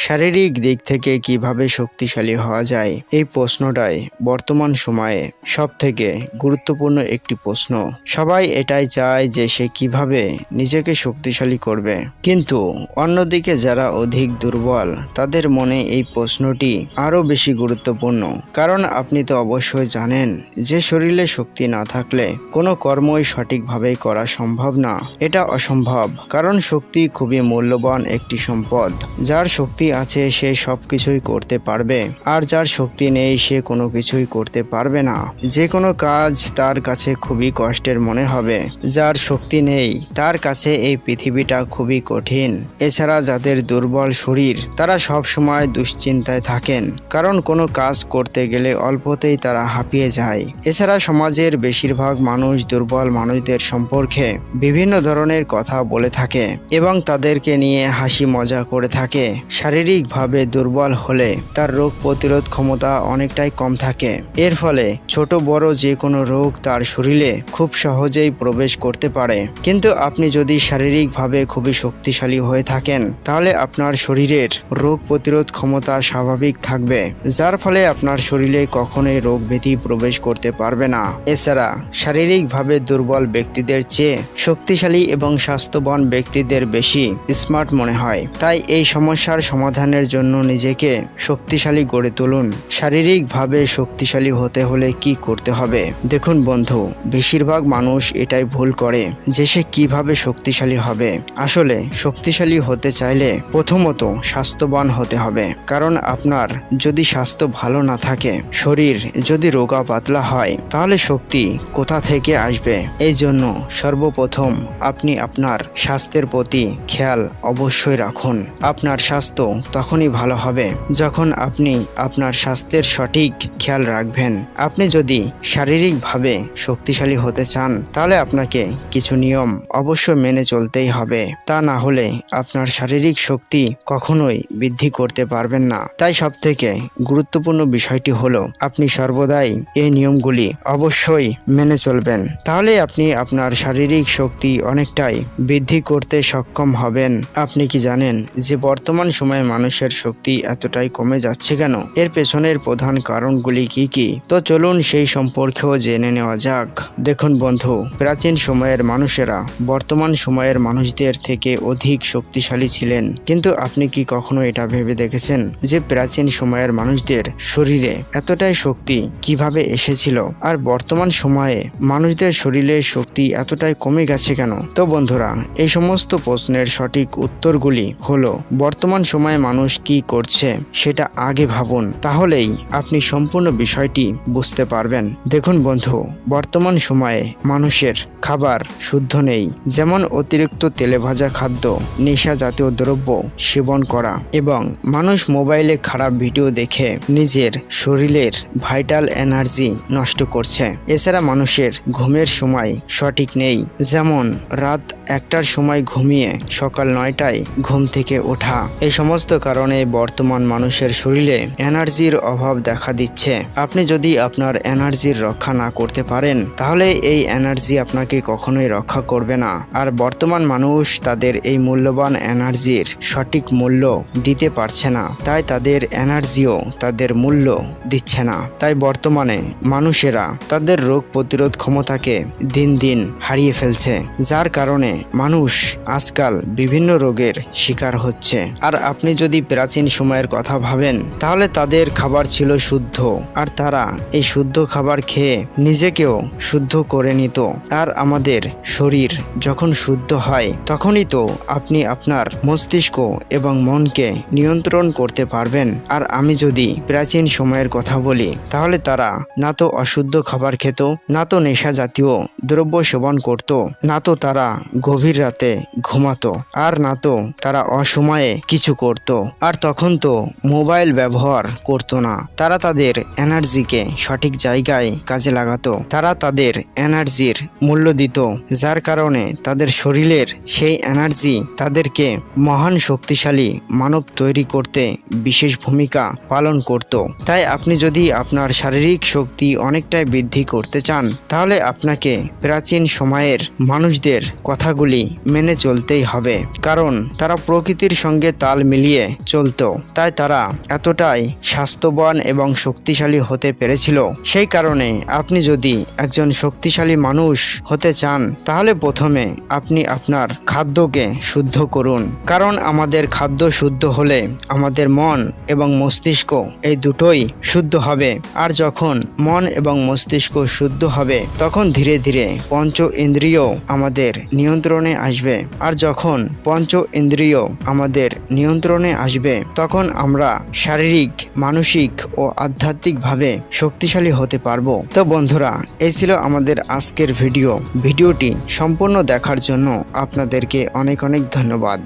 শারীরিক দিক থেকে কিভাবে শক্তিশালী হওয়া যায়, এই প্রশ্নটাই বর্তমান সময়ে সবথেকে গুরুত্বপূর্ণ একটি প্রশ্ন। সবাই এটাই চায় যে সে কিভাবে নিজেকে শক্তিশালী করবে, কিন্তু অন্যদিকে যারা অধিক দুর্বল তাদের মনে এই প্রশ্নটি আরও বেশি গুরুত্বপূর্ণ। কারণ আপনি তো অবশ্যই জানেন যে শরীরে শক্তি না থাকলে কোনো কর্মই সঠিকভাবে করা সম্ভব না। এটা অসম্ভব, কারণ শক্তি খুবই মূল্যবান একটি সম্পদ। যার শক্তি আছে সে সব কিছুই করতে পারবে, আর যার শক্তি নেই সে কোনো কিছুই করতে পারবে না। যে কোনো কাজ তার কাছে খুবই কষ্টের মনে হবে। যার শক্তি নেই তার কাছে এই পৃথিবীটা খুবই কঠিন। এছাড়া যাদের দুর্বল শরীর তারা সব সময় দুশ্চিন্তায় থাকেন, কারণ কোনো কাজ করতে গেলে অল্পতেই তারা হাঁপিয়ে যায়। এছাড়া সমাজের বেশিরভাগ মানুষ দুর্বল মানুষদের সম্পর্কে বিভিন্ন ধরনের কথা বলে থাকে এবং তাদেরকে নিয়ে হাসি মজা করে থাকে। শারীরিকভাবে দুর্বল হলে তার রোগ প্রতিরোধ ক্ষমতা অনেকটাই কম থাকে। এর ফলে ছোট বড় যে কোনো রোগ তার শরীরে খুব সহজেই প্রবেশ করতে পারে। কিন্তু আপনি যদি শারীরিকভাবে খুবই শক্তিশালী হয়ে থাকেন তাহলে আপনার শরীরের রোগ প্রতিরোধ ক্ষমতা স্বাভাবিক থাকবে, যার ফলে আপনার শরীরে কখনোই রোগ ব্যাধি প্রবেশ করতে পারবে না। এছাড়া শারীরিকভাবে দুর্বল ব্যক্তিদের চেয়ে শক্তিশালী এবং স্বাস্থ্যবান ব্যক্তিদের বেশি স্মার্ট মনে হয়। তাই এই সমস্যার সমাধানের জন্য নিজেকে শক্তিশালী গড়ে তুলুন। শারীরিকভাবে শক্তিশালী হতে হলে কি করতে হবে? দেখুন বন্ধু, বেশিরভাগ মানুষ এটাই ভুল করে যে সে কিভাবে শক্তিশালী হবে। আসলে শক্তিশালী হতে চাইলে প্রথমত স্বাস্থ্যবান হতে হবে। কারণ আপনার যদি স্বাস্থ্য ভালো না থাকে, শরীর যদি রোগা পাতলা হয়, তাহলে শক্তি কোথা থেকে আসবে? এই জন্য সর্বপ্রথম আপনি আপনার স্বাস্থ্যের প্রতি খেয়াল অবশ্যই রাখুন। আপনার স্বাস্থ্য তখনই ভালো হবে যখন আপনি আপনার স্বাস্থ্যের সঠিক খেয়াল রাখবেন। আপনি যদি শারীরিকভাবে শক্তিশালী হতে চান তাহলে আপনাকে কিছু নিয়ম অবশ্যই মেনে চলতেই হবে। তা না হলে আপনার শারীরিক শক্তি কখনোই বৃদ্ধি করতে পারবেন না। তাই সবথেকে গুরুত্বপূর্ণ বিষয়টি হলো আপনি সর্বদাই এই নিয়মগুলি অবশ্যই মেনে চলবেন। তাহলে আপনি আপনার শারীরিক শক্তি অনেকটাই বৃদ্ধি করতে সক্ষম হবেন। আপনি কি জানেন যে বর্তমান সময়ে মানুষের শক্তি এতটাই কমে যাচ্ছে কেন? এর পেছনের প্রধান কারণগুলি কি কি? তো চলুন সেই সম্পর্কেও জেনে নেওয়া যাক। দেখুন বন্ধু, প্রাচীন সময়ের মানুষেরা বর্তমান সময়ের মানুষদের থেকে অধিক শক্তিশালী ছিলেন। কিন্তু আপনি কি কখনো এটা ভেবে দেখেছেন যে প্রাচীন সময়ের মানুষদের শরীরে এতটাই শক্তি কিভাবে এসেছিল, আর বর্তমান সময়ে মানুষদের শরীরে শক্তি এতটাই কমে গেছে কেন? তো বন্ধুরা, এই সমস্ত প্রশ্নের সঠিক উত্তরগুলি হলো বর্তমান সময়ে মানুষ কি করছে সেটা আগে ভাবুন, তাহলেই আপনি সম্পূর্ণ বিষয়টি বুঝতে পারবেন। দেখুন বন্ধু, বর্তমান সময়ে মানুষের খাবার শুদ্ধ নেই। যেমন অতিরিক্ত তেলে ভাজা খাদ্য, নেশা জাতীয় দ্রব্য সেবন করা এবং মানুষ মোবাইলে খারাপ ভিডিও দেখে নিজের শরীরের ভাইটাল এনার্জি নষ্ট করছে। এছাড়া মানুষের ঘুমের সময় সঠিক নেই। যেমন রাত 1টার সময় ঘুমিয়ে সকাল 9টায় ঘুম থেকে ওঠা। এই সমস্ত কারণে বর্তমান মানুষের শরীরে এনার্জির অভাব দেখা দিচ্ছে। আপনি যদি আপনার এনার্জির রক্ষা না করতে পারেন তাহলে এই এনার্জি আপনাকে কখনোই রক্ষা করবে না। আর বর্তমান মানুষ তাদের এই মূল্যবান এনার্জির সঠিক মূল্য দিতে পারছে না, তাই তাদের এনার্জিও তাদের মূল্য দিচ্ছে না। তাই বর্তমানে মানুষেরা তাদের রোগ প্রতিরোধ ক্ষমতাকে দিন দিন হারিয়ে ফেলছে, যার কারণে মানুষ আজকাল বিভিন্ন রোগের শিকার হচ্ছে। আর আপনি যদি প্রাচীন সময়ের কথা ভাবেন তাহলে তাদের খাবার ছিল শুদ্ধ, আর তারা এই শুদ্ধ খাবার খেয়ে নিজেকেও শুদ্ধ করে নিত। আর আমাদের শরীর যখন শুদ্ধ হয় তখনই তো আপনি আপনার মস্তিষ্ক এবং মনকে নিয়ন্ত্রণ করতে পারবেন। আর আমি যদি প্রাচীন সময়ের কথা বলি তাহলে তারা না তো অশুদ্ধ খাবার খেত, না তো নেশা জাতীয় দ্রব্য সেবন করত, না তো তারা গভীর রাতে ঘুমাতো, আর না তো তারা অসময়ে কিছু করত। আর তখন তো মোবাইল ব্যবহার করতো না। তারা তাদের এনার্জিকে সঠিক জায়গায় কাজে লাগাতো। তারা তাদের এনার্জির মূল্য দিত, যার কারণে তাদের শরীরের সেই এনার্জি তাদেরকে মহান শক্তিশালী মানব তৈরি করতে বিশেষ ভূমিকা পালন করত। তাই আপনি যদি আপনার শারীরিক শক্তি অনেকটাই বৃদ্ধি করতে চান, তাহলে আপনাকে প্রাচীন সময়ের মানুষদের কথাগুলি মেনে চলতেই হবে, কারণ তারা প্রকৃতির সঙ্গে তাল মিলিয়ে চলতো। তাই তারা এতটাই স্বাস্থ্যবান এবং শক্তিশালী হতে পেরেছিল। সেই কারণে আপনি যদি একজন শক্তিশালী মানুষ হতে চান, তাহলে প্রথমে আপনি আপনার খাদ্যকে শুদ্ধ করুন, কারণ আমাদের খাদ্য শুদ্ধ হলে আমাদের মন এবং মস্তিষ্ক এই দুটোই শুদ্ধ হবে। আর যখন মন এবং মস্তিষ্ক শুদ্ধ হবে, তখন ধীরে ধীরে পঞ্চ ইন্দ্রিয় আমাদের নিয়ন্ত্রণে আসবে। আর যখন পঞ্চ ইন্দ্রিয় আমাদের নিয়ন্ত্রণে আসবে, তখন আমরা শারীরিক, মানসিক ও আধ্যাত্মিকভাবে শক্তিশালী হতে পারবো। তো বন্ধুরা, এই ছিল আমাদের আজকের ভিডিওটি সম্পূর্ণ দেখার জন্য আপনাদেরকে অনেক অনেক ধন্যবাদ।